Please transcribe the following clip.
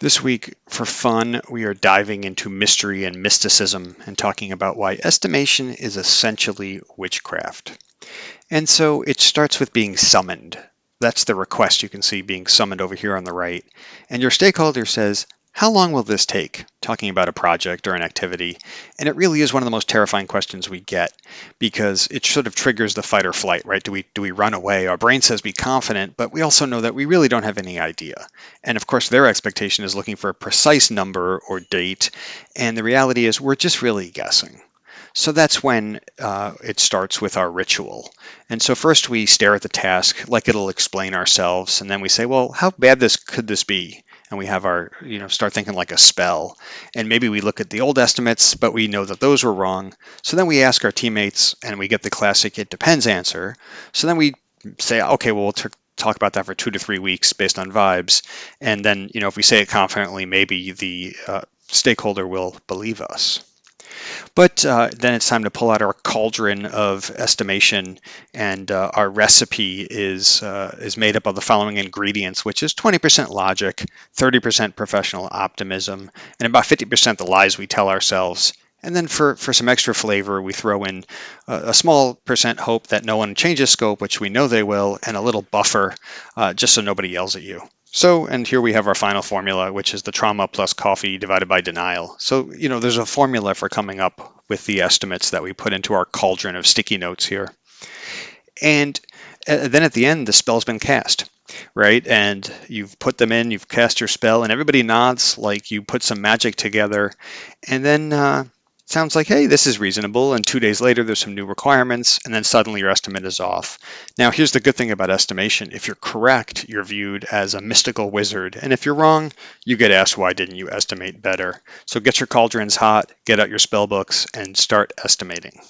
This week, for fun, we are diving into mystery and mysticism and talking about why estimation is essentially witchcraft. And so it starts with being summoned. That's the request you can see being summoned over here on the right. And your stakeholder says, how long will this take? Talking about a project or an activity. And it really is one of the most terrifying questions we get because it sort of triggers the fight or flight, right? Do we run away? Our brain says be confident, but we also know that we really don't have any idea. And of course, their expectation is looking for a precise number or date. And the reality is we're just really guessing. So that's when it starts with our ritual. And so first we stare at the task like it'll explain ourselves, and then we say, well, how bad could this be? And we have our, start thinking like a spell. And maybe we look at the old estimates, but we know that those were wrong. So then we ask our teammates, and we get the classic "it depends" answer. So then we say, okay, well, we'll talk about that for 2 to 3 weeks based on vibes. And then, if we say it confidently, maybe the stakeholder will believe us. But then it's time to pull out our cauldron of estimation, and our recipe is made up of the following ingredients, which is 20% logic, 30% professional optimism, and about 50% the lies we tell ourselves. And then for some extra flavor, we throw in a small percent hope that no one changes scope, which we know they will, and a little buffer just so nobody yells at you. So, and here we have our final formula, which is the trauma plus coffee divided by denial. So, there's a formula for coming up with the estimates that we put into our cauldron of sticky notes here. And then at the end, the spell's been cast, right? And you've put them in, you've cast your spell, and everybody nods like you put some magic together. And then sounds like, hey, this is reasonable. And 2 days later, there's some new requirements, and then suddenly your estimate is off. Now, here's the good thing about estimation. If you're correct, you're viewed as a mystical wizard. And if you're wrong, you get asked, why didn't you estimate better? So get your cauldrons hot, get out your spell books, and start estimating.